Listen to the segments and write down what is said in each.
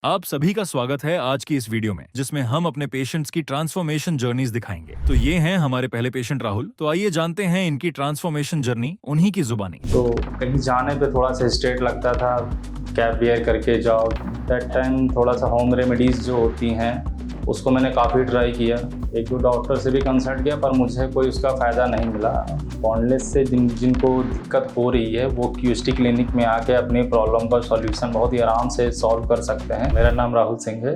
आप सभी का स्वागत है आज की इस वीडियो में, जिसमें हम अपने पेशेंट्स की ट्रांसफॉर्मेशन जर्नीज दिखाएंगे। तो ये हैं हमारे पहले पेशेंट राहुल। तो आइए जानते हैं इनकी ट्रांसफॉर्मेशन जर्नी उन्हीं की जुबानी। तो कहीं जाने पे थोड़ा सा स्ट्रेट लगता था, कैब बियर करके जाओ। दैट टाइम थोड़ा सा होम रेमेडीज़ जो होती हैं उसको मैंने काफ़ी ट्राई किया। एक दो डॉक्टर से भी कंसल्ट किया पर मुझे कोई उसका फ़ायदा नहीं मिला। बॉन्डलेस से जिनको दिक्कत हो रही है वो क्यूएसटी क्लिनिक में आके अपनी प्रॉब्लम का सॉल्यूशन बहुत ही आराम से सॉल्व कर सकते हैं। मेरा नाम राहुल सिंह है।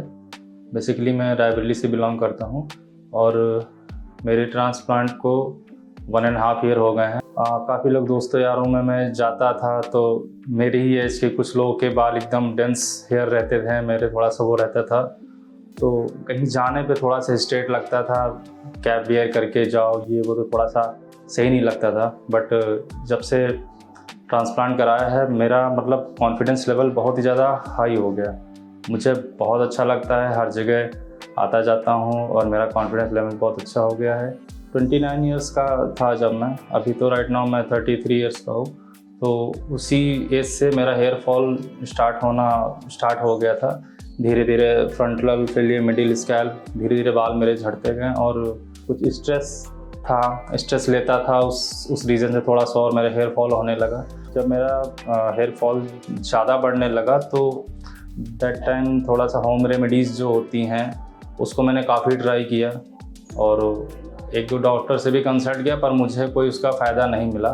बेसिकली मैं रायबरेली से बिलोंग करता हूँ और मेरे ट्रांसप्लांट को 1.5 ईयर हो गए हैं। काफ़ी लोग दोस्तों यारों में मैं जाता था तो मेरी ही एज के कुछ लोगों के बाल एकदम डेंस हेयर रहते थे, मेरे थोड़ा सा वो रहता था। तो कहीं जाने पे थोड़ा सा स्ट्रेट लगता था, कैब बियर करके जाओ ये वो, तो थोड़ा सा सही नहीं लगता था। बट जब से ट्रांसप्लांट कराया है मेरा मतलब कॉन्फिडेंस लेवल बहुत ही ज़्यादा हाई हो गया। मुझे बहुत अच्छा लगता है, हर जगह आता जाता हूँ और मेरा कॉन्फिडेंस लेवल बहुत अच्छा हो गया है। 29 ईयर्स का था जब मैं, अभी तो राइट नाउ मैं 33 ईयर्स का हूँ। तो उसी एज से मेरा हेयर फॉल स्टार्ट हो गया था। धीरे धीरे फ्रंटल फिर ये मिडिल स्कैल्प, धीरे धीरे बाल मेरे झड़ते गए और कुछ स्ट्रेस लेता था उस रीज़न से थोड़ा सा और मेरा हेयर फॉल होने लगा। जब मेरा हेयर फॉल ज़्यादा बढ़ने लगा तो दैट टाइम थोड़ा सा होम रेमेडीज़ जो होती हैं उसको मैंने काफ़ी ट्राई किया और एक दो डॉक्टर से भी कंसल्ट किया पर मुझे कोई उसका फ़ायदा नहीं मिला।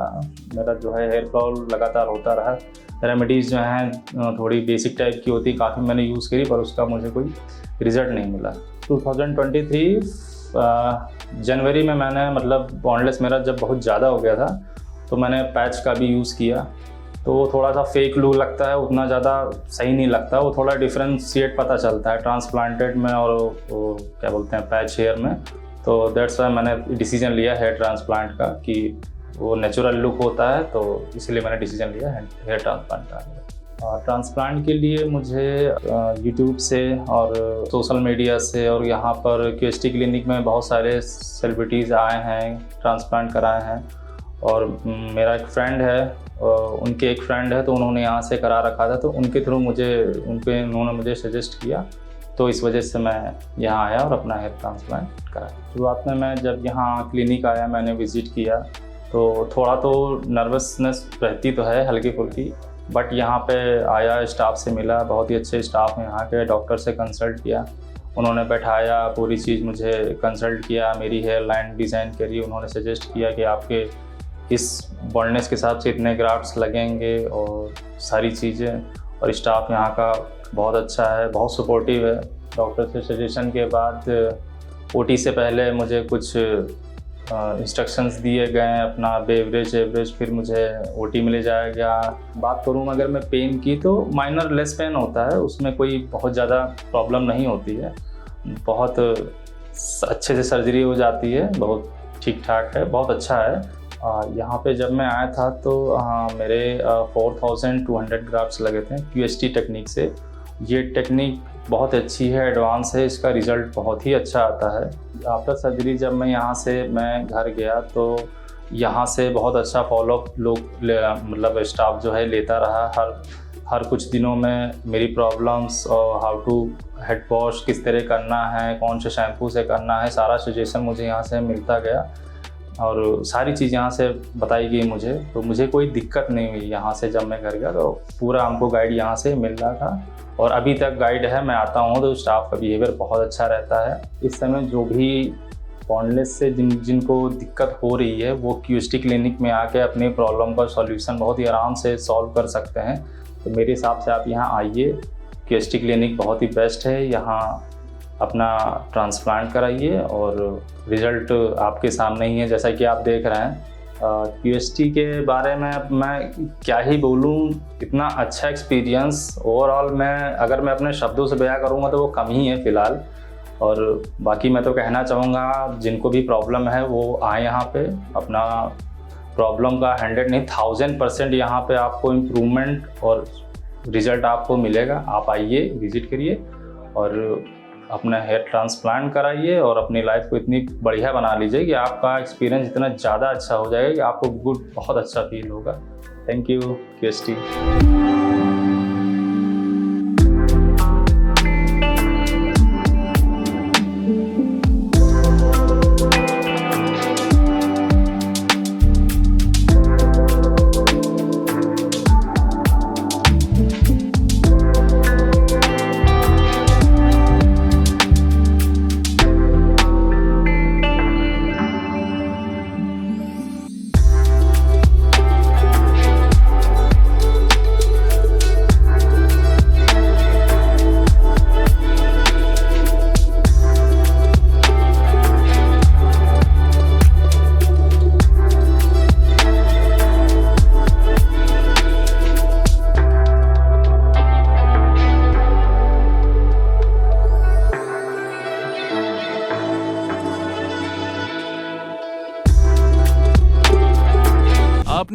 मेरा जो है हेयर फॉल लगातार होता रहा। रेमेडीज़ जो हैं थोड़ी बेसिक टाइप की होती, काफ़ी मैंने यूज़ करी पर उसका मुझे कोई रिज़ल्ट नहीं मिला। 2023 जनवरी में मैंने मतलब बॉन्डलेस मेरा जब बहुत ज़्यादा हो गया था तो मैंने पैच का भी यूज़ किया। तो वो थोड़ा सा फेक लुक लगता है, उतना ज़्यादा सही नहीं लगता। वो थोड़ा डिफ्रेंशिएट पता चलता है ट्रांसप्लांटेड में और वो क्या बोलते हैं पैच हेयर में। तो दैट्स वाई मैंने डिसीजन लिया हेयर ट्रांसप्लांट का कि वो नेचुरल लुक होता है, तो इसलिए मैंने डिसीजन लिया हेयर ट्रांसप्लांट का। ट्रांसप्लांट के लिए मुझे यूट्यूब से और सोशल मीडिया से और यहाँ पर क्यूएसटी क्लिनिक में बहुत सारे सेलिब्रिटीज़ आए हैं, ट्रांसप्लांट कराए हैं। और मेरा एक फ्रेंड है, उनके एक फ्रेंड है तो उन्होंने यहाँ से करा रखा था, तो उनके थ्रू उन्होंने मुझे सजेस्ट किया, तो इस वजह से मैं यहाँ आया और अपना हेयर ट्रांसप्लांट कराया। शुरुआत में मैं जब यहाँ क्लिनिक आया, मैंने विज़िट किया तो थोड़ा तो नर्वसनेस रहती तो है हल्की फुल्की, बट यहाँ पे आया, स्टाफ से मिला, बहुत ही अच्छे स्टाफ हैं यहाँ के। डॉक्टर से कंसल्ट किया, उन्होंने बैठाया, पूरी चीज़ मुझे कंसल्ट किया, मेरी हेयर लाइन डिज़ाइन करी। उन्होंने सजेस्ट किया कि आपके इस बॉन्डनेस के हिसाब से इतने ग्राफ्ट्स लगेंगे और सारी चीज़ें। और स्टाफ यहाँ का बहुत अच्छा है, बहुत सपोर्टिव है। डॉक्टर से सजेशन के बाद ओटी से पहले मुझे कुछ इंस्ट्रक्शंस दिए गए, अपना एवरेज, फिर मुझे ओटी में ले जाया गया। बात करूँ अगर मैं पेन की तो माइनर लेस पेन होता है, उसमें कोई बहुत ज़्यादा प्रॉब्लम नहीं होती है, बहुत अच्छे से सर्जरी हो जाती है, बहुत ठीक ठाक है, बहुत अच्छा है। यहाँ पे जब मैं आया था तो मेरे 4200 ग्राफ्ट्स लगे थे क्यूएसटी टेक्निक से। ये टेक्निक बहुत अच्छी है, एडवांस है, इसका रिज़ल्ट बहुत ही अच्छा आता है। आफ्टर सर्जरी जब मैं यहाँ से घर गया तो यहाँ से बहुत अच्छा फॉलोअप मतलब स्टाफ जो है लेता रहा। हर कुछ दिनों में मेरी प्रॉब्लम्स और हाउ टू हेड वॉश किस तरह करना है, कौन से शैम्पू से करना है, सारा सजेशन मुझे यहाँ से मिलता गया और सारी चीज़ यहाँ से बताई गई मुझे। तो मुझे कोई दिक्कत नहीं हुई यहाँ से। जब मैं घर गया तो पूरा हमको गाइड यहाँ से मिल रहा था और अभी तक गाइड है। मैं आता हूँ तो स्टाफ का बिहेवियर बहुत अच्छा रहता है। इस समय जो भी बॉन्डलेस से जिनको दिक्कत हो रही है वो क्यूएसटी क्लिनिक में आके अपनी प्रॉब्लम का सॉल्यूशन बहुत ही आराम से सॉल्व कर सकते हैं। तो मेरे हिसाब से आप यहाँ आइए, क्यूएसटी क्लिनिक बहुत ही बेस्ट है। यहाँ अपना ट्रांसप्लांट कराइए और रिज़ल्ट आपके सामने ही है, जैसा कि आप देख रहे हैं। क्यूएसटी के बारे में मैं क्या ही बोलूँ, इतना अच्छा एक्सपीरियंस ओवरऑल अगर मैं अपने शब्दों से बयां करूँगा तो वो कम ही है फ़िलहाल। और बाकी मैं तो कहना चाहूँगा जिनको भी प्रॉब्लम है वो आए यहाँ पे, अपना प्रॉब्लम का 100 नहीं 1000% यहाँ पे आपको इम्प्रूवमेंट और रिज़ल्ट आपको मिलेगा। आप आइए, विज़िट करिए और अपना हेयर ट्रांसप्लांट कराइए और अपनी लाइफ को इतनी बढ़िया बना लीजिए कि आपका एक्सपीरियंस इतना ज़्यादा अच्छा हो जाएगा कि आपको बहुत अच्छा फील होगा। Thank you क्यूएसटी।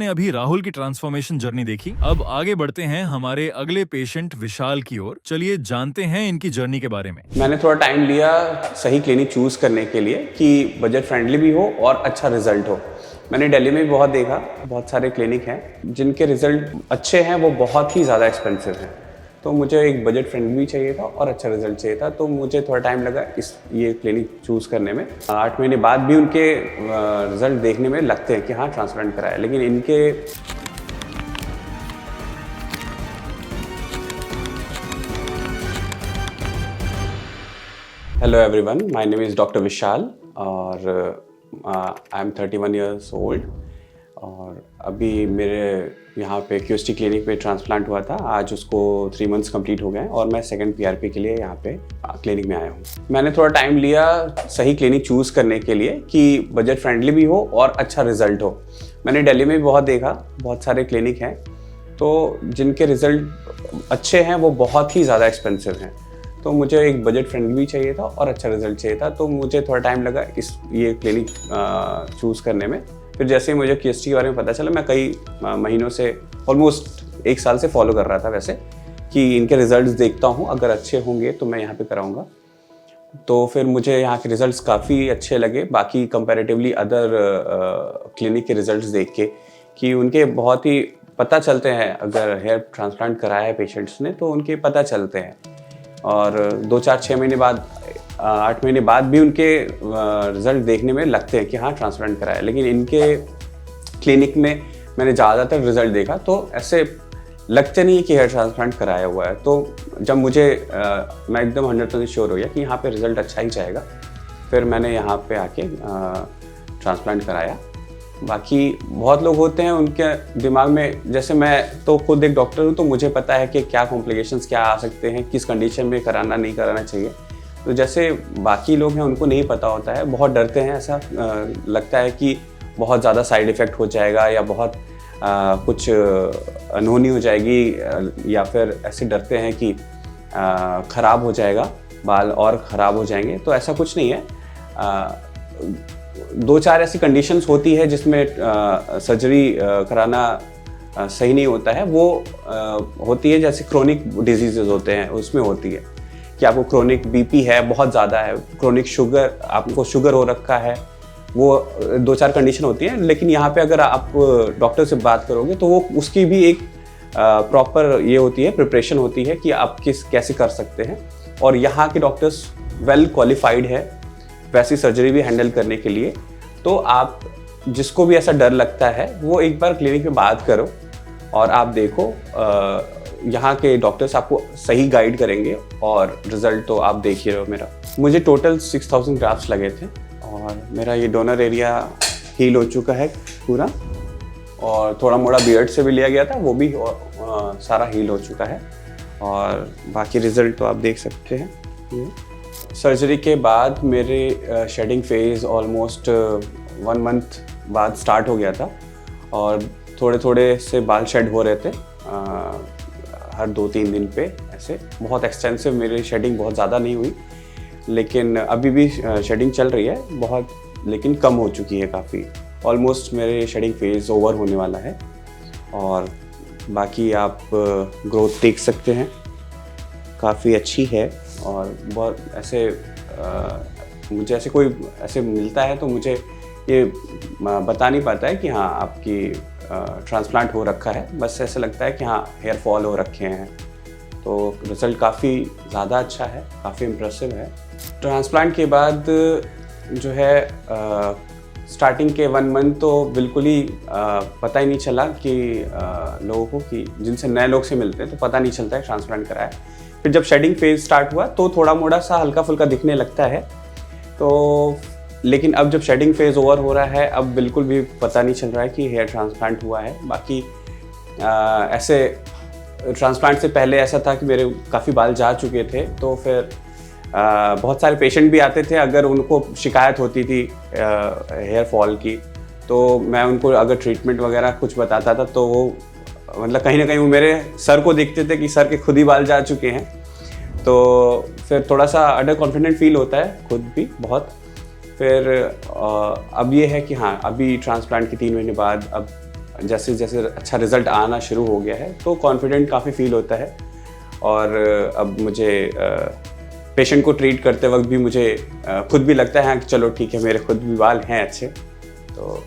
आपने अभी राहुल की ट्रांसफॉर्मेशन जर्नी देखी। अब आगे बढ़ते हैं हमारे अगले पेशेंट विशाल की ओर। चलिए जानते हैं इनकी जर्नी के बारे में। मैंने थोड़ा टाइम लिया सही क्लिनिक चूज़ करने के लिए कि बजट फ्रेंडली भी हो और अच्छा रिजल्ट हो। मैंने दिल्ली में भी बहुत देखा, बहुत सारे क्लिनिक हैं जिनके रिजल्ट अच्छे हैं, वो बहुत ही ज़्यादा एक्सपेंसिव हैं। तो मुझे एक बजट फ्रेंडली भी चाहिए था और अच्छा रिजल्ट चाहिए था, तो मुझे थोड़ा टाइम लगा ये क्लिनिक चूज़ करने में। 8 महीने बाद भी उनके रिजल्ट देखने में लगते हैं कि हाँ ट्रांसप्लांट कराया, लेकिन इनके hello everyone, my name is doctor Vishal और आई एम 31 ईयर्स ओल्ड और अभी मेरे यहाँ पे क्यूएसटी क्लिनिक पे ट्रांसप्लांट हुआ था। आज उसको 3 मंथ्स कंप्लीट हो गए और मैं सेकंड पीआरपी के लिए यहाँ पे क्लिनिक में आया हूँ। मैंने थोड़ा टाइम लिया सही क्लिनिक चूज़ करने के लिए कि बजट फ्रेंडली भी हो और अच्छा रिजल्ट हो। मैंने दिल्ली में भी बहुत देखा, बहुत सारे क्लिनिक हैं, तो जिनके रिज़ल्ट अच्छे हैं वो बहुत ही ज़्यादा एक्सपेंसिव हैं। तो मुझे एक बजट फ्रेंडली भी चाहिए था और अच्छा रिजल्ट चाहिए था, तो मुझे थोड़ा टाइम लगा ये क्लिनिक चूज़ करने में। फिर जैसे ही मुझे क्यूएसटी के बारे में पता चला, मैं कई महीनों से ऑलमोस्ट 1 साल से फॉलो कर रहा था वैसे, कि इनके रिज़ल्ट्स देखता हूँ, अगर अच्छे होंगे तो मैं यहाँ पे कराऊँगा। तो फिर मुझे यहाँ के रिज़ल्ट्स काफ़ी अच्छे लगे बाकी कंपैरेटिवली अदर क्लिनिक के रिज़ल्ट्स देख के, कि उनके बहुत ही पता चलते हैं। अगर हेयर ट्रांसप्लांट कराया है पेशेंट्स ने तो उनके पता चलते हैं, और 2, 4, 6 महीने बाद 8 महीने बाद भी उनके रिज़ल्ट देखने में लगते हैं कि हाँ ट्रांसप्लांट कराया। लेकिन इनके क्लिनिक में मैंने ज़्यादातर रिज़ल्ट देखा तो ऐसे लगते नहीं है कि हेयर ट्रांसप्लांट कराया हुआ है। तो जब मुझे मैं एकदम 100% श्योर हो गया कि यहाँ पे रिज़ल्ट अच्छा ही जाएगा, फिर मैंने यहाँ पे आके ट्रांसप्लांट कराया। बाकी बहुत लोग होते हैं उनके दिमाग में, जैसे मैं तो खुद एक डॉक्टर हूँ तो मुझे पता है कि क्या कॉम्प्लिकेशंस क्या आ सकते हैं, किस कंडीशन में कराना नहीं कराना चाहिए। तो जैसे बाकी लोग हैं उनको नहीं पता होता है, बहुत डरते हैं, ऐसा लगता है कि बहुत ज़्यादा साइड इफ़ेक्ट हो जाएगा या बहुत कुछ अनहोनी हो जाएगी, या फिर ऐसे डरते हैं कि ख़राब हो जाएगा, बाल और ख़राब हो जाएंगे। तो ऐसा कुछ नहीं है। 2, 4 ऐसी कंडीशंस होती है जिसमें सर्जरी कराना सही नहीं होता है। वो होती है जैसे क्रोनिक डिजीज़ेज़ होते हैं, उसमें होती है कि आपको क्रोनिक बीपी है, बहुत ज़्यादा है, क्रोनिक शुगर, आपको शुगर हो रखा है, वो 2, 4 कंडीशन होती हैं। लेकिन यहाँ पे अगर आप डॉक्टर से बात करोगे तो वो उसकी भी एक प्रॉपर ये होती है, प्रिपरेशन होती है कि आप कैसे कर सकते हैं। और यहाँ के डॉक्टर्स वेल क्वालिफाइड है वैसी सर्जरी भी हैंडल करने के लिए। तो आप जिसको भी ऐसा डर लगता है वो एक बार क्लिनिक में बात करो और आप देखो, यहाँ के डॉक्टर्स आपको सही गाइड करेंगे और रिज़ल्ट तो आप देख ही रहे हो। मेरा मुझे टोटल 6000 ग्राफ्ट्स लगे थे और मेरा ये डोनर एरिया हील हो चुका है पूरा, और थोड़ा मोड़ा बियर्ड से भी लिया गया था, वो भी सारा हील हो चुका है। और बाकी रिज़ल्ट तो आप देख सकते हैं। सर्जरी के बाद मेरे शेडिंग फेज़ ऑलमोस्ट 1 मंथ बाद स्टार्ट हो गया था और थोड़े थोड़े से बाल शेड हो रहे थे हर 2-3 दिन पे। ऐसे बहुत एक्सटेंसिव मेरी शेडिंग बहुत ज़्यादा नहीं हुई, लेकिन अभी भी शेडिंग चल रही है बहुत, लेकिन कम हो चुकी है काफ़ी। ऑलमोस्ट मेरे शेडिंग फेज़ ओवर होने वाला है। और बाकी आप ग्रोथ देख सकते हैं, काफ़ी अच्छी है। और बहुत ऐसे मुझे ऐसे कोई ऐसे मिलता है तो मुझे ये बता नहीं पाता है कि हाँ आपकी ट्रांसप्लांट हो रखा है, बस ऐसे लगता है कि हाँ हेयर फॉल हो रखे हैं। तो रिज़ल्ट काफ़ी ज़्यादा अच्छा है, काफ़ी इम्प्रेसिव है। ट्रांसप्लांट के बाद जो है स्टार्टिंग के 1 मंथ तो बिल्कुल ही पता ही नहीं चला कि लोगों को, कि जिनसे नए लोग से मिलते हैं तो पता नहीं चलता है ट्रांसप्लांट कराया। फिर जब शेडिंग फेज स्टार्ट हुआ तो थोड़ा मोड़ा सा हल्का फुल्का दिखने लगता है। तो लेकिन अब जब शेडिंग फेज ओवर हो रहा है, अब बिल्कुल भी पता नहीं चल रहा है कि हेयर ट्रांसप्लांट हुआ है। बाकी ऐसे ट्रांसप्लांट से पहले ऐसा था कि मेरे काफ़ी बाल जा चुके थे, तो फिर बहुत सारे पेशेंट भी आते थे, अगर उनको शिकायत होती थी हेयर फॉल की, तो मैं उनको अगर ट्रीटमेंट वगैरह कुछ बताता था तो वो मतलब कहीं ना कहीं वो मेरे सर को देखते थे कि सर के खुद ही बाल जा चुके हैं। तो फिर थोड़ा सा अंडर कॉन्फिडेंट फील होता है खुद भी बहुत। फिर अब ये है कि हाँ अभी ट्रांसप्लांट के 3 महीने बाद अब जैसे जैसे अच्छा रिज़ल्ट आना शुरू हो गया है तो कॉन्फिडेंट काफ़ी फील होता है। और अब मुझे पेशेंट को ट्रीट करते वक्त भी मुझे खुद भी लगता है कि चलो ठीक है, मेरे खुद भी बाल हैं अच्छे, तो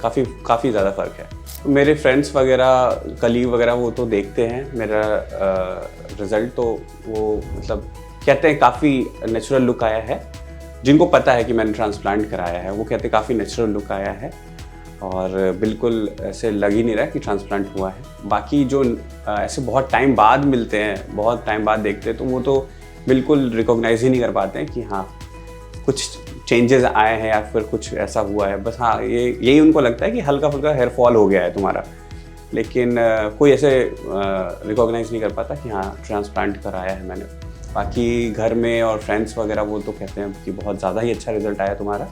काफ़ी ज़्यादा फ़र्क है। मेरे फ्रेंड्स वगैरह, कलीग वगैरह वो तो देखते हैं मेरा रिज़ल्ट, तो वो मतलब कहते हैं काफ़ी नेचुरल लुक आया है। जिनको पता है कि मैंने ट्रांसप्लांट कराया है वो कहते हैं काफ़ी नेचुरल लुक आया है और बिल्कुल ऐसे लग ही नहीं रहा कि ट्रांसप्लांट हुआ है। बाकी जो ऐसे बहुत टाइम बाद मिलते हैं, बहुत टाइम बाद देखते हैं, तो वो तो बिल्कुल रिकॉग्नाइज ही नहीं कर पाते हैं कि हाँ कुछ चेंजेस आए हैं या फिर कुछ ऐसा हुआ है। बस हाँ यही उनको लगता है कि हल्का फुल्का हेयर फॉल हो गया है तुम्हारा, लेकिन कोई ऐसे रिकॉग्नाइज नहीं कर पाता कि हाँ ट्रांसप्लांट कराया है मैंने। बाकी घर में और फ्रेंड्स वगैरह वो तो कहते हैं कि बहुत ज़्यादा ही अच्छा रिज़ल्ट आया तुम्हारा,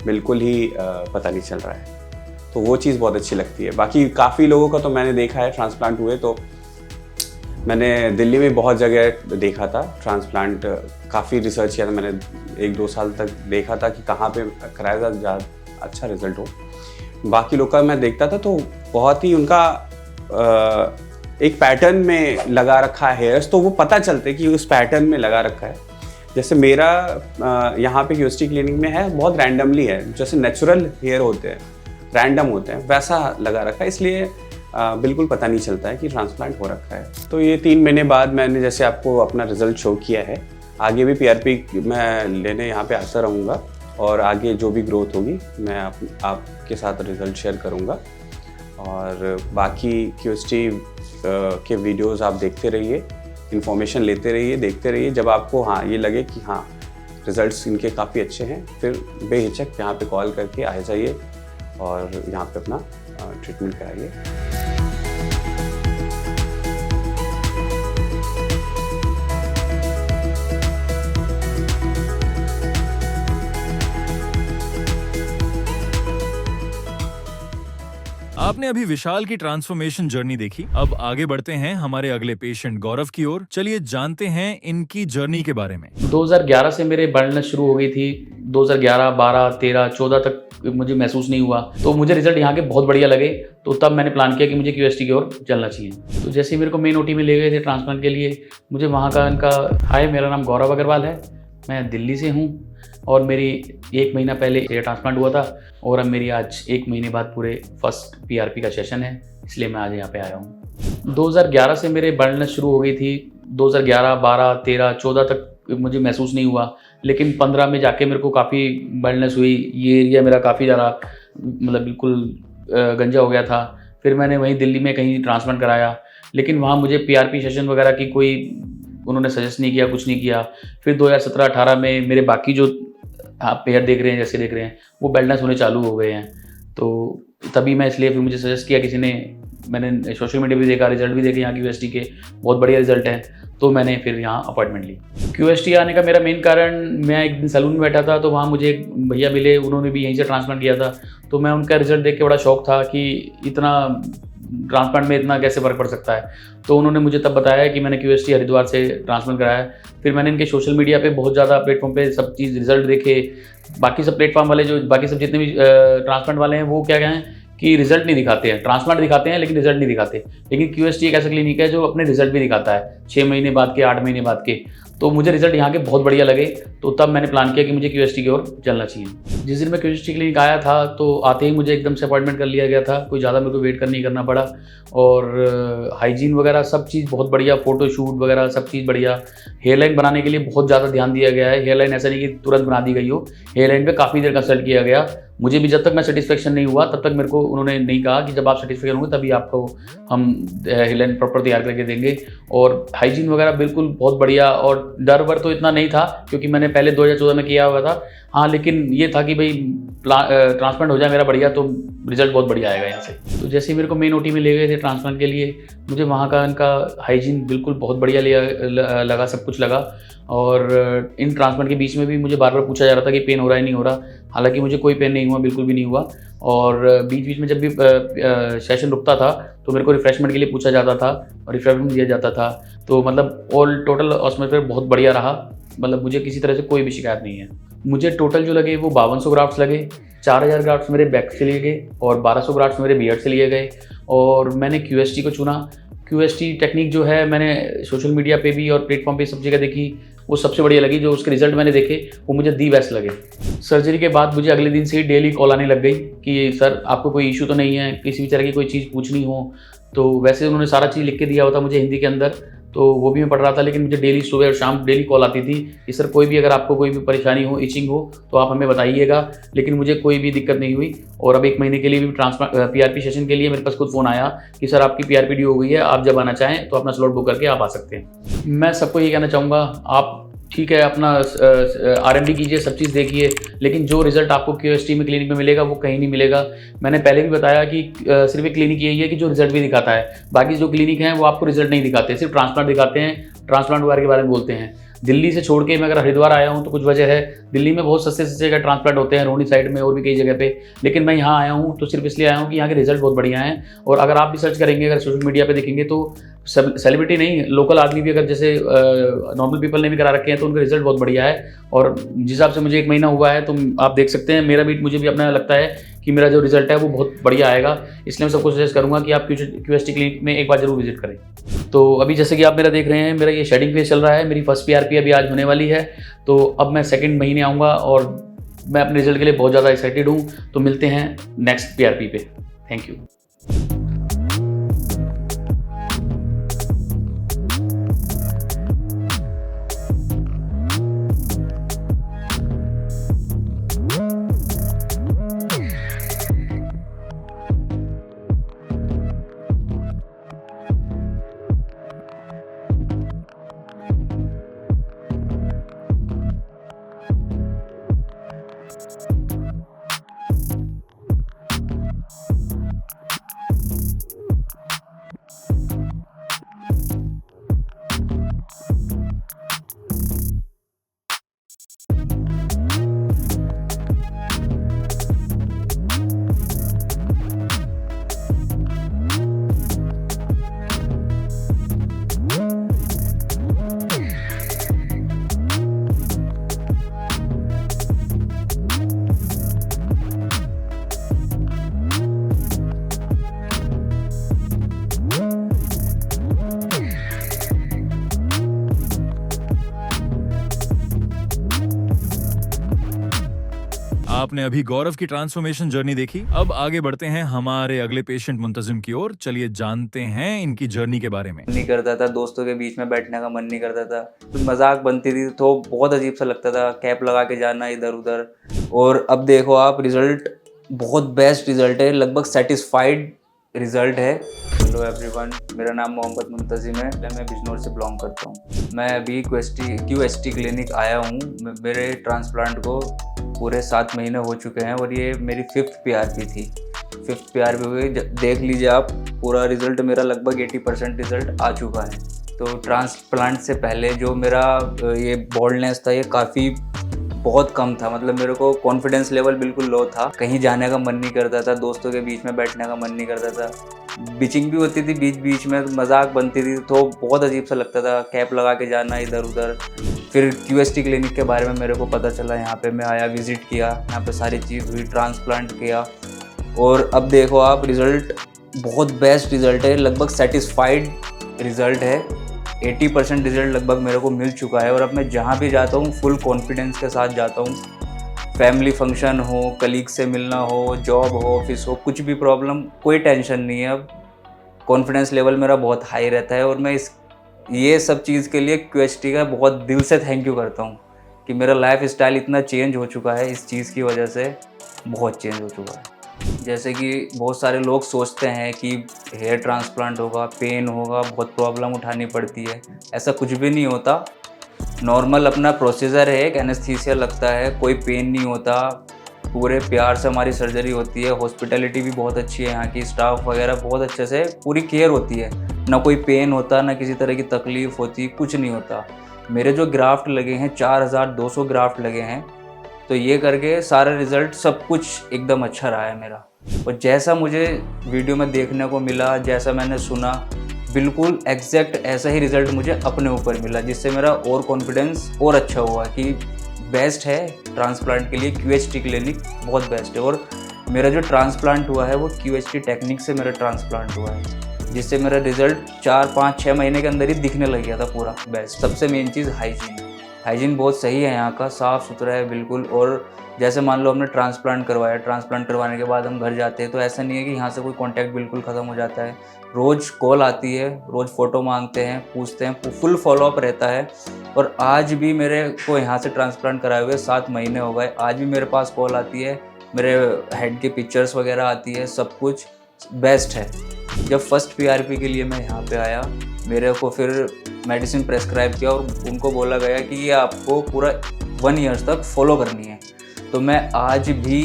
बिल्कुल ही पता नहीं चल रहा है, तो वो चीज़ बहुत अच्छी लगती है। बाकी काफ़ी लोगों का तो मैंने देखा है ट्रांसप्लांट हुए, तो मैंने दिल्ली में बहुत जगह देखा था ट्रांसप्लांट, काफ़ी रिसर्च किया था मैंने, 1-2 साल तक देखा था कि कहाँ पे कराया था ज़्यादा अच्छा रिज़ल्ट हो। बाकी लोग का मैं देखता था तो बहुत ही उनका एक पैटर्न में लगा रखा है हेयर्स, तो वो पता चलते कि उस पैटर्न में लगा रखा है। जैसे मेरा यहाँ पे क्यूएसटी क्लिनिक में है, बहुत रैंडमली है, जैसे नेचुरल हेयर होते हैं रैंडम होते हैं वैसा लगा रखा है, इसलिए बिल्कुल पता नहीं चलता है कि ट्रांसप्लांट हो रखा है। तो ये 3 महीने बाद मैंने जैसे आपको अपना रिज़ल्ट शो किया है, आगे भी पीआरपी मैं लेने यहाँ पे आता रहूँगा और आगे जो भी ग्रोथ होगी मैं आपके साथ रिज़ल्ट शेयर करूँगा। और बाकी क्यूएसटी के वीडियोस आप देखते रहिए, इन्फॉर्मेशन लेते रहिए, देखते रहिए। जब आपको हाँ ये लगे कि हाँ रिज़ल्ट्स इनके काफ़ी अच्छे हैं, फिर बेहिचक यहाँ पे कॉल करके आ जाइए और यहाँ पे अपना ट्रीटमेंट कराइए। आपने अभी विशाल की ट्रांसफॉर्मेशन जर्नी देखी। अब आगे बढ़ते हैं हमारे अगले पेशेंट गौरव की ओर। चलिए जानते हैं इनकी जर्नी के बारे में। 2011 से मेरे बढ़ना शुरू हो गई थी। 2011, 12, 13, 14 तक मुझे महसूस नहीं हुआ, तो मुझे रिजल्ट यहाँ के बहुत बढ़िया लगे। तो तब मैंने प्लान किया कि मुझे क्यूएसटी की ओर चलना चाहिए। तो जैसे ही मेरे को मेन ओटी में ले गए थे ट्रांसप्लांट के लिए, मुझे वहाँ का इनका हाय, मेरा नाम गौरव अग्रवाल है, मैं दिल्ली से हूँ और मेरी 1 महीना पहले हेयर ट्रांसप्लांट हुआ था और अब मेरी आज 1 महीने बाद पूरे फर्स्ट पीआरपी का सेशन है, इसलिए मैं आज यहाँ पे आया हूँ। 2011 से मेरे बढ़ना शुरू हो गई थी। 2011, 12, 13, 14 तक मुझे महसूस नहीं हुआ, लेकिन 15 में जाके मेरे को काफ़ी बर्डनेस हुई। ये एरिया मेरा काफ़ी ज़्यादा मतलब बिल्कुल गंजा हो गया था। फिर मैंने वहीं दिल्ली में कहीं ट्रांसप्लांट कराया, लेकिन वहाँ मुझे पीआरपी सेशन वगैरह की कोई उन्होंने सजेस्ट नहीं किया, कुछ नहीं किया। फिर 2017-18 में मेरे बाकी जो आप पेयर देख रहे हैं, जैसे देख रहे हैं, वो बेल्टनेस होने चालू हो गए हैं। तो तभी मैं इसलिए फिर मुझे सजेस्ट किया किसी ने, मैंने सोशल मीडिया भी देखा, रिजल्ट भी देखे यहाँ क्यूएसटी के, बहुत बढ़िया रिजल्ट है, तो मैंने फिर यहाँ अपॉइंटमेंट ली। क्यूएसटी आने का मेरा मेन कारण, मैं एक दिन सैलून में बैठा था तो वहाँ मुझे एक भैया मिले, उन्होंने भी यहीं से ट्रांसप्लांट किया था। तो मैं उनका रिजल्ट देख के बड़ा शौक था कि इतना ट्रांसप्लांट में इतना कैसे फ़र्क पड़ सकता है। तो उन्होंने मुझे तब बताया कि मैंने क्यूएसटी हरिद्वार से ट्रांसप्लांट कराया। फिर मैंने इनके सोशल मीडिया पे बहुत ज़्यादा प्लेटफॉर्म पे सब चीज़ रिजल्ट देखे। बाकी सब प्लेटफॉर्म वाले जो बाकी सब जितने भी ट्रांसप्लांट वाले हैं वो क्या कहें कि रिजल्ट नहीं दिखाते हैं, ट्रांसप्लांट दिखाते हैं लेकिन रिजल्ट नहीं दिखाते। लेकिन क्यूएसटी एक ऐसा क्लिनिक है जो अपने रिजल्ट भी दिखाता है 6 महीने बाद के, 8 महीने बाद के। तो मुझे रिजल्ट यहाँ के बहुत बढ़िया लगे, तो तब मैंने प्लान किया कि मुझे क्यूएसटी की ओर चलना चाहिए। जिस दिन मैं क्यूएसटी क्लिनिक आया था तो आते ही मुझे एकदम से अपॉइंटमेंट कर लिया गया था, कोई ज़्यादा मेरे को वेट नहीं करना पड़ा। और हाइजीन वगैरह सब चीज़ बहुत बढ़िया, फ़ोटोशूट वगैरह सब चीज़ बढ़िया। हेयरलाइन बनाने के लिए बहुत ज़्यादा ध्यान दिया गया है। हेयरलाइन ऐसा नहीं कि तुरंत बना दी गई हो, हेयरलाइन पे काफ़ी देर कंसल्ट किया गया। मुझे भी जब तक मैं सेटिस्फेक्शन नहीं हुआ तब तक मेरे को उन्होंने नहीं कहा कि जब आप सेटिस्फेक्शन होंगे तभी आपको हम हेयरलाइन प्रॉपर तैयार करके देंगे। और हाइजीन वगैरह बिल्कुल बहुत बढ़िया, और डर वर तो इतना नहीं था क्योंकि मैंने पहले 2014 में किया हुआ था। हाँ, लेकिन ये था कि भाई ट्रांसप्लांट हो जाए मेरा बढ़िया तो रिजल्ट बहुत बढ़िया आएगा यहाँ से। तो जैसे ही मेरे को मेन ओटी में ले गए थे ट्रांसप्लांट के लिए, मुझे वहाँ का इनका हाइजीन बिल्कुल बहुत बढ़िया लगा, सब कुछ लगा। और इन ट्रांसप्लांट के बीच में भी मुझे बार बार पूछा जा रहा था कि पेन हो रहा है नहीं हो रहा, हालांकि मुझे कोई पेन नहीं हुआ, बिल्कुल भी नहीं हुआ। और बीच बीच में जब भी सेशन रुकता था तो मेरे को रिफ्रेशमेंट के लिए पूछा जाता था और रिफ्रेशमेंट दिया जाता था। तो मतलब ऑल टोटल ऑस्मोस्फेयर बहुत बढ़िया रहा, मतलब मुझे किसी तरह से कोई भी शिकायत नहीं है। मुझे टोटल जो लगे वो 5200 ग्राफ्ट्स लगे। 4000 ग्राफ्ट्स मेरे बैक से लिए गए और 1200 ग्राफ्ट्स मेरे बियर्ड से लिए गए। और मैंने QST को चुना। QST टेक्निक जो है मैंने सोशल मीडिया पे भी और प्लेटफॉर्म पे सब जगह देखी, वो सबसे बढ़िया लगी। जो उसके रिजल्ट मैंने देखे वो मुझे दी बेस्ट लगे। सर्जरी के बाद मुझे अगले दिन से ही डेली कॉल आने लग गई कि सर आपको कोई इशू तो नहीं है, किसी भी तरह की कोई चीज़ पूछनी हो तो। वैसे उन्होंने सारा चीज़ लिख के दिया होता मुझे हिंदी के अंदर, तो वो भी मैं पढ़ रहा था, लेकिन मुझे डेली सुबह और शाम डेली कॉल आती थी कि सर कोई भी अगर आपको कोई भी परेशानी हो, इचिंग हो तो आप हमें बताइएगा। लेकिन मुझे कोई भी दिक्कत नहीं हुई। और अब 1 महीने के लिए भी PRP सेशन के लिए मेरे पास खुद फ़ोन आया कि सर आपकी PRP ड्यू हो गई है, आप जब आना चाहें तो अपना स्लॉट बुक करके आप आ सकते हैं। मैं सबको ये कहना चाहूँगा, आप ठीक है अपना R&D कीजिए, सब चीज़ देखिए, लेकिन जो रिजल्ट आपको QST में क्लिनिक में मिलेगा वो कहीं नहीं मिलेगा। मैंने पहले भी बताया कि सिर्फ एक क्लिनिक यही है कि जो रिजल्ट भी दिखाता है, बाकी जो क्लिनिक हैं वो आपको रिजल्ट नहीं दिखाते, सिर्फ ट्रांसप्लांट दिखाते हैं, ट्रांसप्लांट वगैरह के बारे में बोलते हैं। दिल्ली से छोड़ के मैं अगर हरिद्वार आया हूँ तो कुछ वजह है। दिल्ली में बहुत सस्ते सस्ते का ट्रांसप्लांट होते हैं, रोहनी साइड में और भी कई जगह पे, लेकिन मैं यहाँ आया हूँ तो सिर्फ इसलिए आया हूँ कि यहाँ के रिजल्ट बहुत बढ़िया हैं। और अगर आप भी सर्च करेंगे, अगर सोशल मीडिया पे देखेंगे तो सेलिब्रिटी नहीं, लोकल आदमी भी अगर जैसे नॉर्मल पीपल ने भी करा रखे हैं तो उनका रिजल्ट बहुत बढ़िया है। और जिस हिसाब से मुझे 1 महीना हुआ है तो आप देख सकते हैं, मुझे भी अपना लगता है कि मेरा जो रिजल्ट है वो बहुत बढ़िया आएगा। इसलिए मैं सबको सजेस्ट करूँगा कि आप QST क्लिनिक में एक बार जरूर विजिट करें। तो अभी जैसे कि आप मेरा देख रहे हैं, मेरा ये शेडिंग फेज चल रहा है। मेरी फर्स्ट PRP अभी आज होने वाली है, तो अब मैं 2nd महीने आऊँगा और मैं अपने रिजल्ट के लिए बहुत ज़्यादा एक्साइटेड हूँ। तो मिलते हैं नेक्स्ट PRP पे। Thank you. आपने अभी गौरव की ट्रांसफॉर्मेशन जर्नी देखी। अब आगे बढ़ते हैं हमारे अगले पेशेंट मुंतजिम की ओर। चलिए जानते हैं इनकी जर्नी के बारे में। नहीं करता था, दोस्तों के बीच में बैठने का मन नहीं करता था, कुछ मजाक बनती थी तो बहुत अजीब सा लगता था, कैप लगा के जाना इधर उधर। और अब देखो आप, रिजल्ट बहुत बेस्ट रिजल्ट है, लगभग सेटिस्फाइड रिजल्ट है। हेलो एवरीवन, मेरा नाम मोहम्मद मुंतजिम है, मैं बिजनौर से बिलोंग करता हूँ। मैं अभी QST क्लिनिक आया हूँ। मेरे ट्रांसप्लांट को पूरे 7 महीने हो चुके हैं और ये मेरी 5th PRP थी। 5th PRP हुई, देख लीजिए आप, पूरा रिज़ल्ट मेरा लगभग 80% रिज़ल्ट आ चुका है। तो ट्रांसप्लांट से पहले जो मेरा ये बॉल्डनेस था ये काफ़ी बहुत कम था, मतलब मेरे को कॉन्फिडेंस लेवल बिल्कुल लो था, कहीं जाने का मन नहीं करता था, दोस्तों के बीच में बैठने का मन नहीं करता था, बिचिंग भी होती थी बीच बीच में, मजाक बनती थी तो बहुत अजीब सा लगता था, कैप लगा के जाना इधर उधर। फिर QST क्लिनिक के बारे में मेरे को पता चला, यहाँ पे मैं आया, विज़िट किया, यहाँ पे सारी चीज़ हुई, ट्रांसप्लांट किया और अब देखो आप, रिज़ल्ट बहुत बेस्ट रिज़ल्ट है, लगभग सेटिस्फाइड रिज़ल्ट है। 80% रिज़ल्ट लगभग मेरे को मिल चुका है और अब मैं जहाँ भी जाता हूँ फुल कॉन्फिडेंस के साथ जाता हूँ। फैमिली फंक्शन हो, कलीग से मिलना हो, जॉब हो, ऑफिस हो, कुछ भी प्रॉब्लम, कोई टेंशन नहीं है। अब कॉन्फिडेंस लेवल मेरा बहुत हाई रहता है और मैं ये सब चीज़ के लिए QST का बहुत दिल से थैंक यू करता हूँ कि मेरा लाइफ स्टाइल इतना चेंज हो चुका है, इस चीज़ की वजह से बहुत चेंज हो चुका है। जैसे कि बहुत सारे लोग सोचते हैं कि हेयर ट्रांसप्लांट होगा, पेन होगा, बहुत प्रॉब्लम उठानी पड़ती है, ऐसा कुछ भी नहीं होता। नॉर्मल अपना प्रोसीजर है, एक एनेस्थीसिया लगता है, कोई पेन नहीं होता, पूरे प्यार से हमारी सर्जरी होती है। हॉस्पिटलिटी भी बहुत अच्छी है, यहाँ की स्टाफ वगैरह बहुत अच्छे से पूरी केयर होती है, ना कोई पेन होता, ना किसी तरह की तकलीफ़ होती, कुछ नहीं होता। मेरे जो ग्राफ्ट लगे हैं 4200 ग्राफ्ट लगे हैं, तो ये करके सारा रिज़ल्ट सब कुछ एकदम अच्छा रहा है मेरा। और जैसा मुझे वीडियो में देखने को मिला, जैसा मैंने सुना, बिल्कुल एग्जैक्ट ऐसा ही रिज़ल्ट मुझे अपने ऊपर मिला, जिससे मेरा और कॉन्फिडेंस और अच्छा हुआ कि बेस्ट है ट्रांसप्लांट के लिए। QHT क्लिनिक बहुत बेस्ट है। और मेरा जो ट्रांसप्लांट हुआ है वो QHT टेक्निक से मेरा ट्रांसप्लांट हुआ है, जिससे मेरा रिजल्ट 4, 5, 6 महीने के अंदर ही दिखने लग गया था पूरा बेस्ट। सबसे मेन चीज़ हाइजीन बहुत सही है यहाँ का, साफ़ सुथरा है बिल्कुल। और जैसे मान लो हमने ट्रांसप्लांट करवाया, ट्रांसप्लांट करवाने के बाद हम घर जाते हैं तो ऐसा नहीं है कि यहाँ से कोई कांटेक्ट बिल्कुल ख़त्म हो जाता है। रोज़ कॉल आती है, रोज़ फ़ोटो मांगते हैं, पूछते हैं, फुल फॉलोअप रहता है। और आज भी मेरे को यहाँ से ट्रांसप्लांट कराए हुए 7 महीने हो गए, आज भी मेरे पास कॉल आती है, मेरे हेड की पिक्चर्स वगैरह आती है, सब कुछ बेस्ट है। जब फर्स्ट PRP के लिए मैं यहाँ पे आया, मेरे को फिर मेडिसिन प्रेस्क्राइब किया और उनको बोला गया कि ये आपको पूरा 1 ईयर तक फॉलो करनी है। तो मैं आज भी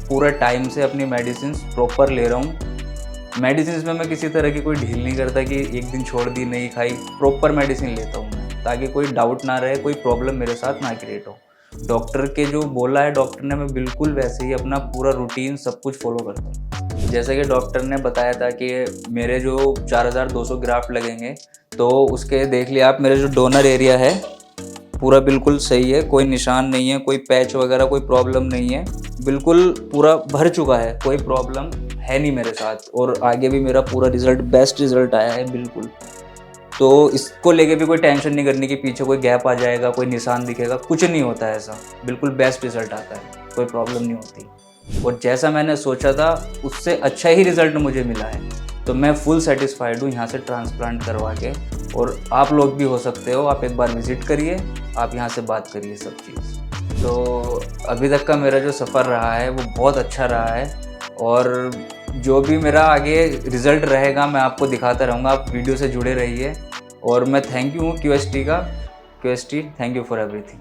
पूरा टाइम से अपनी मेडिसिन प्रॉपर ले रहा हूँ। मेडिसिन में मैं किसी तरह की कोई ढील नहीं करता कि एक दिन छोड़ दी, नहीं खाई, प्रॉपर मेडिसिन लेता हूँ मैं, ताकि कोई डाउट ना रहे, कोई प्रॉब्लम मेरे साथ ना क्रिएट हो। डॉक्टर के जो बोला है डॉक्टर ने, मैं बिल्कुल वैसे ही अपना पूरा रूटीन सब कुछ फॉलो करता हूँ। जैसे कि डॉक्टर ने बताया था कि मेरे जो 4200 ग्राफ्ट लगेंगे, तो उसके देख लिया आप, मेरे जो डोनर एरिया है पूरा बिल्कुल सही है, कोई निशान नहीं है, कोई पैच वगैरह कोई प्रॉब्लम नहीं है, बिल्कुल पूरा भर चुका है, कोई प्रॉब्लम है नहीं मेरे साथ। और आगे भी मेरा पूरा रिज़ल्ट बेस्ट रिज़ल्ट आया है बिल्कुल। तो इसको लेके भी कोई टेंशन नहीं करनी कि पीछे कोई गैप आ जाएगा, कोई निशान दिखेगा, कुछ नहीं होता है ऐसा, बिल्कुल बेस्ट रिज़ल्ट आता है, कोई प्रॉब्लम नहीं होती। और जैसा मैंने सोचा था उससे अच्छा ही रिज़ल्ट मुझे मिला है, तो मैं फुल सेटिस्फाइड हूँ यहाँ से ट्रांसप्लांट करवा के। और आप लोग भी हो सकते हो, आप एक बार विज़िट करिए, आप यहाँ से बात करिए सब चीज़। तो अभी तक का मेरा जो सफ़र रहा है वो बहुत अच्छा रहा है, और जो भी मेरा आगे रिज़ल्ट रहेगा मैं आपको दिखाता रहूँगा, आप वीडियो से जुड़े रहिए। और मैं थैंक यू हूँ QHT का। QHT thank you for everything.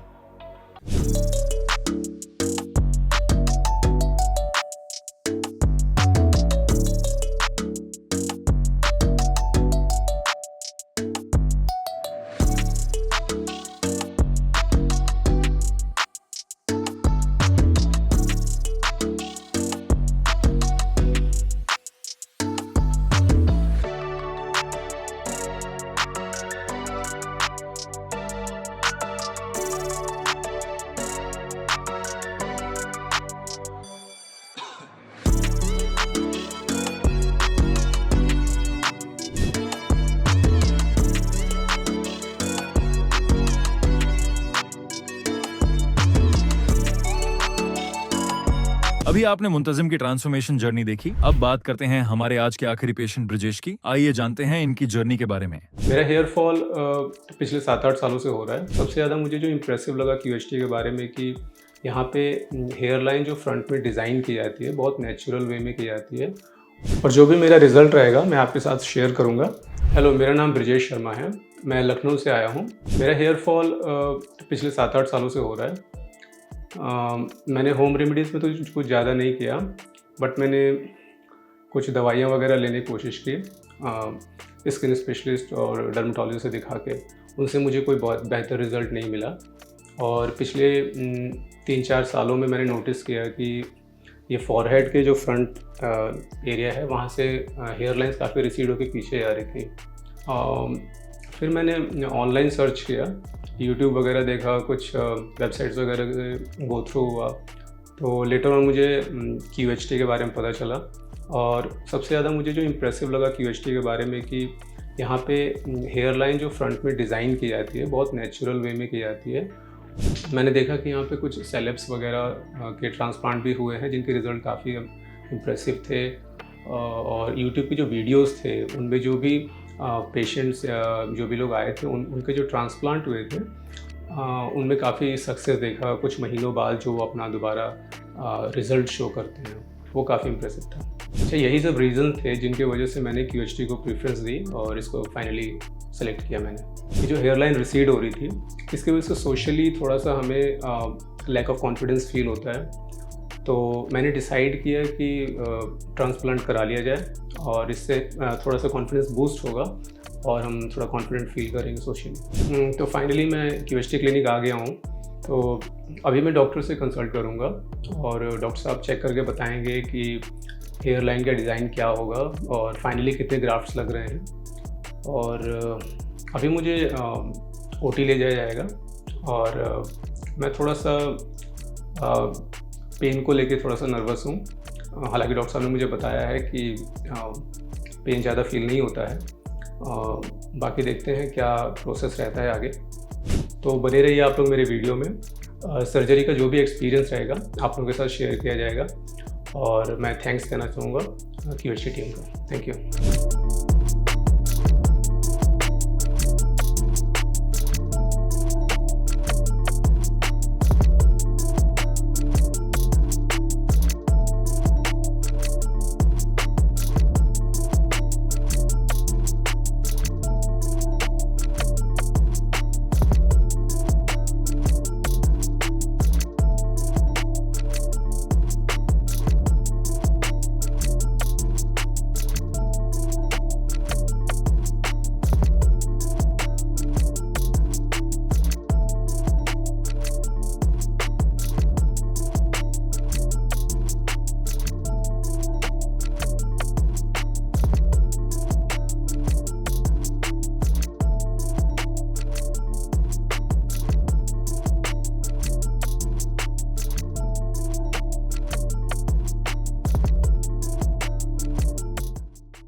अभी आपने मुंतजिम की ट्रांसफॉर्मेशन जर्नी देखी। अब बात करते हैं हमारे आज के आखिरी पेशेंट ब्रिजेश की। आइए जानते हैं इनकी जर्नी के बारे में। मेरा हेयर फॉल पिछले 7-8 सालों से हो रहा है। सबसे ज़्यादा मुझे जो इम्प्रेसिव लगा QHT के बारे में कि यहाँ पे हेयर लाइन जो फ्रंट में डिज़ाइन की जाती है बहुत नेचुरल वे में की जाती है, और जो भी मेरा रिज़ल्ट रहेगा मैं आपके साथ शेयर करूँगा। हेलो, मेरा नाम ब्रिजेश शर्मा है, मैं लखनऊ से आया हूँ। मेरा हेयर फॉल पिछले 7-8 सालों से हो रहा है। मैंने होम रेमेडीज़ में तो कुछ ज़्यादा नहीं किया, बट मैंने कुछ दवाइयाँ वगैरह लेने की कोशिश की स्किन स्पेशलिस्ट और डर्मेटोलॉजिस्ट से दिखा के। उनसे मुझे कोई बहुत बेहतर रिज़ल्ट नहीं मिला। और पिछले 3-4 सालों में मैंने नोटिस किया कि ये फॉरहेड के जो फ्रंट एरिया है वहाँ से हेयर लाइन्स काफ़ी रिसीड होकर पीछे आ रही थी। फिर मैंने ऑनलाइन सर्च किया, यूट्यूब वगैरह देखा, कुछ वेबसाइट्स वगैरह गो थ्रू हुआ, तो लेटर ऑन मुझे QHT के बारे में पता चला। और सबसे ज़्यादा मुझे जो इम्प्रेसिव लगा QHT के बारे में कि यहाँ पे हेयर लाइन जो फ्रंट में डिज़ाइन की जाती है बहुत नेचुरल वे में की जाती है। मैंने देखा कि यहाँ पे कुछ सेलेब्स वगैरह के ट्रांसप्लांट भी हुए हैं जिनके रिज़ल्ट काफ़ी इम्प्रेसिव थे। और यूट्यूब की जो वीडियोस थे उनमें जो भी पेशेंट्स जो भी लोग आए थे उनके जो ट्रांसप्लांट हुए थे उनमें काफ़ी सक्सेस देखा। कुछ महीनों बाद जो अपना दोबारा रिज़ल्ट शो करते हैं वो काफ़ी इम्प्रेसिव था। अच्छा, यही सब रीज़न थे जिनकी वजह से मैंने QHT को प्रेफरेंस दी और इसको फाइनली सेलेक्ट किया मैंने। ये जो हेयर लाइन रिसीड हो रही थी इसकी वजह से सोशली थोड़ा सा हमें लैक ऑफ कॉन्फिडेंस फील होता है, तो मैंने डिसाइड किया कि ट्रांसप्लांट करा लिया जाए और इससे थोड़ा सा कॉन्फिडेंस बूस्ट होगा और हम थोड़ा कॉन्फिडेंट फील करेंगे सोशली। तो फाइनली मैं QHT क्लिनिक आ गया हूँ। तो अभी मैं डॉक्टर से कंसल्ट करूँगा और डॉक्टर साहब चेक करके बताएंगे कि हेयर लाइन का डिज़ाइन क्या होगा और फाइनली कितने ग्राफ्ट्स लग रहे हैं। और अभी मुझे OT ले जाया जाएगा और मैं थोड़ा सा पेन को लेके थोड़ा सा नर्वस हूँ। हालांकि डॉक्टर साहब ने मुझे बताया है कि पेन ज़्यादा फील नहीं होता है। बाकी देखते हैं क्या प्रोसेस रहता है आगे। तो बने रहिए आप लोग मेरे वीडियो में। सर्जरी का जो भी एक्सपीरियंस रहेगा आप लोगों के साथ शेयर किया जाएगा, और मैं थैंक्स कहना चाहूँगा QHT टीम का। Thank you.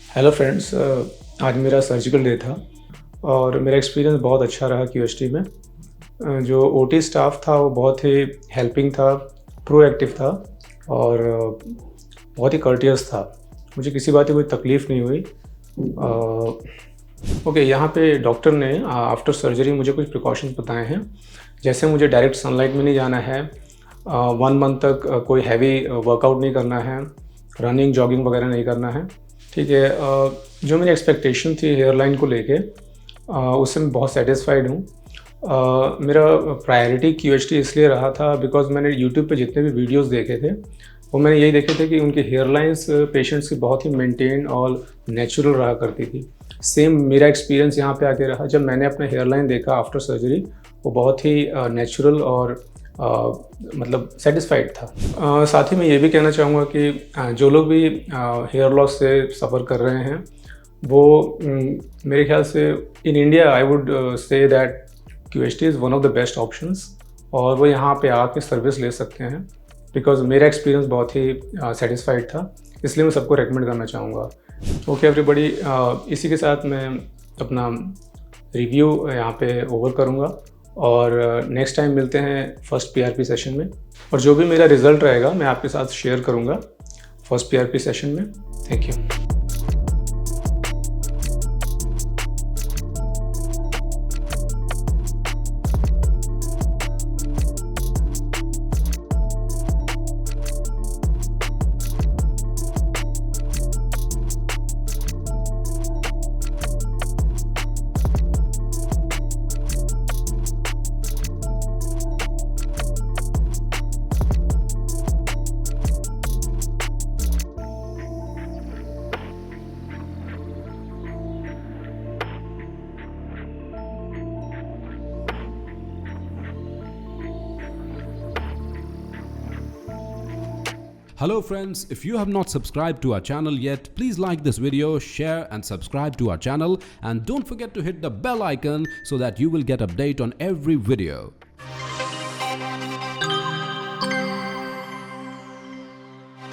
हेलो फ्रेंड्स, आज मेरा सर्जिकल डे था और मेरा एक्सपीरियंस बहुत अच्छा रहा QHT में। जो OT स्टाफ था वो बहुत ही हेल्पिंग था, प्रोएक्टिव था और बहुत ही कर्टियस था। मुझे किसी बात की कोई तकलीफ़ नहीं हुई। ओके, यहाँ पे डॉक्टर ने आफ्टर सर्जरी मुझे कुछ प्रिकॉशंस बताए हैं। जैसे मुझे डायरेक्ट सनलाइट में नहीं जाना है, 1 मंथ तक कोई हैवी वर्कआउट नहीं करना है, रनिंग जॉगिंग वगैरह नहीं करना है। ठीक है, जो मेरी एक्सपेक्टेशन थी हेयर लाइन को लेके उससे मैं बहुत सेटिस्फाइड हूँ। मेरा प्रायोरिटी QHT इसलिए रहा था बिकॉज मैंने यूट्यूब पे जितने भी वीडियोस देखे थे वो मैंने यही देखे थे कि उनकी हेयर लाइन्स पेशेंट्स की बहुत ही मेंटेन और नेचुरल रहा करती थी। सेम मेरा एक्सपीरियंस यहाँ पे आके रहा। जब मैंने अपना हेयर लाइन देखा आफ्टर सर्जरी, वो बहुत ही नेचुरल और मतलब सेटिस्फाइड था। साथ ही मैं ये भी कहना चाहूँगा कि जो लोग भी हेयर लॉस से सफ़र कर रहे हैं वो मेरे ख्याल से in India I would say that QHT is one of the best options, और वो यहाँ पे आके सर्विस ले सकते हैं बिकॉज मेरा एक्सपीरियंस बहुत ही सेटिस्फाइड था, इसलिए मैं सबको रेकमेंड करना चाहूँगा। ओके एवरीबॉडी, इसी के साथ मैं अपना रिव्यू यहाँ पे ओवर करूँगा और नेक्स्ट टाइम मिलते हैं फर्स्ट PRP सेशन में, और जो भी मेरा रिज़ल्ट रहेगा मैं आपके साथ शेयर करूँगा फर्स्ट PRP सेशन में। Thank you. Hello friends, if you have not subscribed to our channel yet, please like this video, share and subscribe to our channel, and don't forget to hit the bell icon so that you will get update on every video.